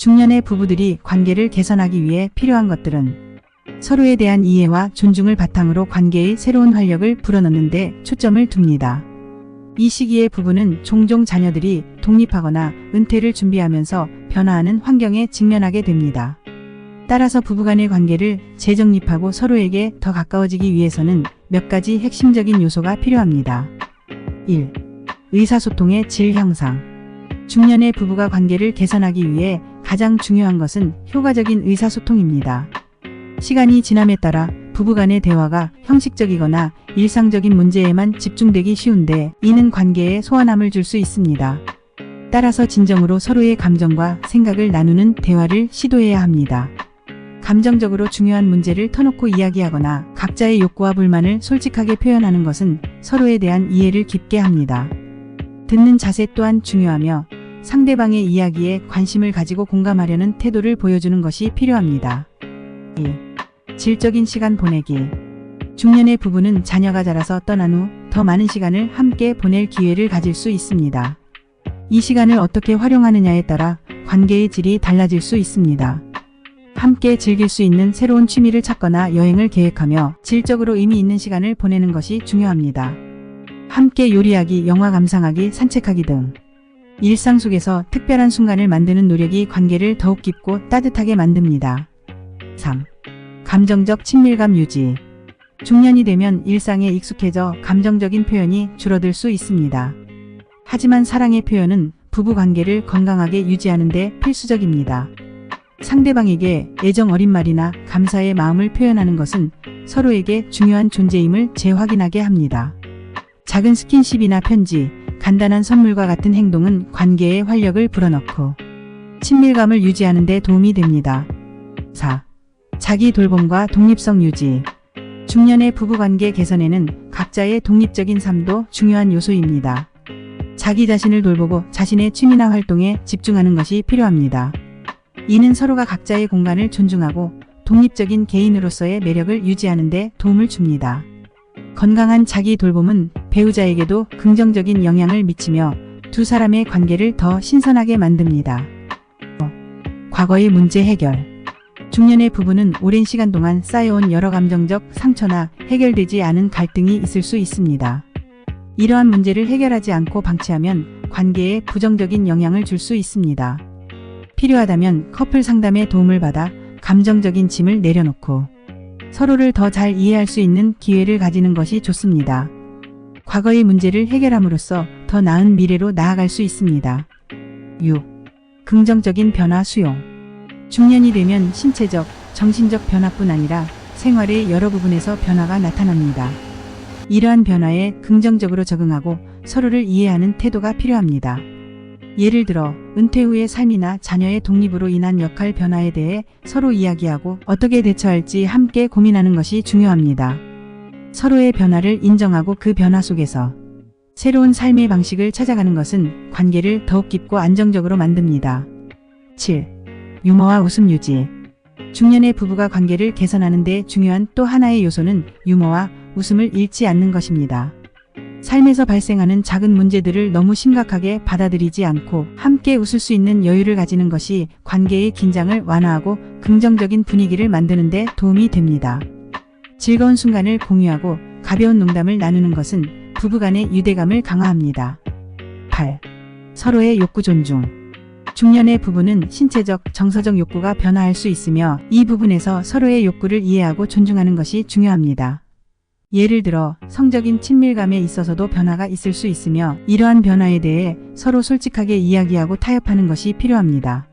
중년의 부부들이 관계를 개선하기 위해 필요한 것들은 서로에 대한 이해와 존중을 바탕으로 관계의 새로운 활력을 불어넣는 데 초점을 둡니다. 이 시기의 부부는 종종 자녀들이 독립하거나 은퇴를 준비하면서 변화하는 환경에 직면하게 됩니다. 따라서 부부간의 관계를 재정립하고 서로에게 더 가까워지기 위해서는 몇 가지 핵심적인 요소가 필요합니다. 1. 의사소통의 질 향상. 중년의 부부가 관계를 개선하기 위해 가장 중요한 것은 효과적인 의사소통입니다. 시간이 지남에 따라 부부간의 대화가 형식적이거나 일상적인 문제에만 집중되기 쉬운데 이는 관계에 소원함을 줄 수 있습니다. 따라서 진정으로 서로의 감정과 생각을 나누는 대화를 시도해야 합니다. 감정적으로 중요한 문제를 터놓고 이야기하거나 각자의 욕구와 불만을 솔직하게 표현하는 것은 서로에 대한 이해를 깊게 합니다. 듣는 자세 또한 중요하며 상대방의 이야기에 관심을 가지고 공감하려는 태도를 보여주는 것이 필요합니다. 2. 질적인 시간 보내기. 중년의 부부는 자녀가 자라서 떠난 후 더 많은 시간을 함께 보낼 기회를 가질 수 있습니다. 이 시간을 어떻게 활용하느냐에 따라 관계의 질이 달라질 수 있습니다. 함께 즐길 수 있는 새로운 취미를 찾거나 여행을 계획하며 질적으로 의미 있는 시간을 보내는 것이 중요합니다. 함께 요리하기, 영화 감상하기, 산책하기 등 일상 속에서 특별한 순간을 만드는 노력이 관계를 더욱 깊고 따뜻하게 만듭니다. 3. 감정적 친밀감 유지. 중년이 되면 일상에 익숙해져 감정적인 표현이 줄어들 수 있습니다. 하지만 사랑의 표현은 부부 관계를 건강하게 유지하는 데 필수적입니다. 상대방에게 애정 어린 말이나 감사의 마음을 표현하는 것은 서로에게 중요한 존재임을 재확인하게 합니다. 작은 스킨십이나 편지, 간단한 선물과 같은 행동은 관계에 활력을 불어넣고 친밀감을 유지하는 데 도움이 됩니다. 4. 자기 돌봄과 독립성 유지. 중년의 부부관계 개선에는 각자의 독립적인 삶도 중요한 요소입니다. 자기 자신을 돌보고 자신의 취미나 활동에 집중하는 것이 필요합니다. 이는 서로가 각자의 공간을 존중하고 독립적인 개인으로서의 매력을 유지하는 데 도움을 줍니다. 건강한 자기 돌봄은 배우자에게도 긍정적인 영향을 미치며 두 사람의 관계를 더 신선하게 만듭니다. 과거의 문제 해결. 중년의 부부는 오랜 시간 동안 쌓여온 여러 감정적 상처나 해결되지 않은 갈등이 있을 수 있습니다. 이러한 문제를 해결하지 않고 방치하면 관계에 부정적인 영향을 줄 수 있습니다. 필요하다면 커플 상담의 도움을 받아 감정적인 짐을 내려놓고 서로를 더 잘 이해할 수 있는 기회를 가지는 것이 좋습니다. 과거의 문제를 해결함으로써 더 나은 미래로 나아갈 수 있습니다. 6. 긍정적인 변화 수용. 중년이 되면 신체적, 정신적 변화뿐 아니라 생활의 여러 부분에서 변화가 나타납니다. 이러한 변화에 긍정적으로 적응하고 서로를 이해하는 태도가 필요합니다. 예를 들어 은퇴 후의 삶이나 자녀의 독립으로 인한 역할 변화에 대해 서로 이야기하고 어떻게 대처할지 함께 고민하는 것이 중요합니다. 서로의 변화를 인정하고 그 변화 속에서 새로운 삶의 방식을 찾아가는 것은 관계를 더욱 깊고 안정적으로 만듭니다. 7. 유머와 웃음 유지. 중년의 부부가 관계를 개선하는 데 중요한 또 하나의 요소는 유머와 웃음을 잃지 않는 것입니다. 삶에서 발생하는 작은 문제들을 너무 심각하게 받아들이지 않고 함께 웃을 수 있는 여유를 가지는 것이 관계의 긴장을 완화하고 긍정적인 분위기를 만드는 데 도움이 됩니다. 즐거운 순간을 공유하고 가벼운 농담을 나누는 것은 부부간의 유대감을 강화합니다. 8. 서로의 욕구 존중. 중년의 부부는 신체적, 정서적 욕구가 변화할 수 있으며 이 부분에서 서로의 욕구를 이해하고 존중하는 것이 중요합니다. 예를 들어 성적인 친밀감에 있어서도 변화가 있을 수 있으며 이러한 변화에 대해 서로 솔직하게 이야기하고 타협하는 것이 필요합니다.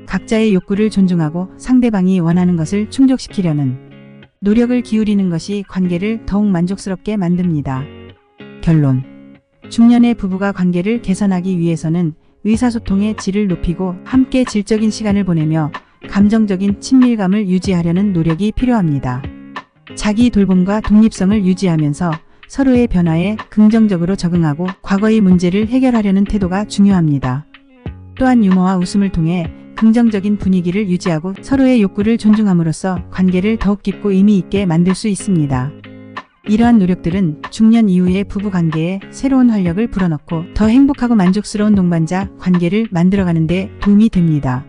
각자의 욕구를 존중하고 상대방이 원하는 것을 충족시키려는 노력을 기울이는 것이 관계를 더욱 만족스럽게 만듭니다. 결론. 중년의 부부가 관계를 개선하기 위해서는 의사소통의 질을 높이고 함께 질적인 시간을 보내며 감정적인 친밀감을 유지하려는 노력이 필요합니다. 자기 돌봄과 독립성을 유지하면서 서로의 변화에 긍정적으로 적응하고 과거의 문제를 해결하려는 태도가 중요합니다. 또한 유머와 웃음을 통해 긍정적인 분위기를 유지하고 서로의 욕구를 존중함으로써 관계를 더욱 깊고 의미 있게 만들 수 있습니다. 이러한 노력들은 중년 이후의 부부관계에 새로운 활력을 불어넣고 더 행복하고 만족스러운 동반자 관계를 만들어가는 데 도움이 됩니다.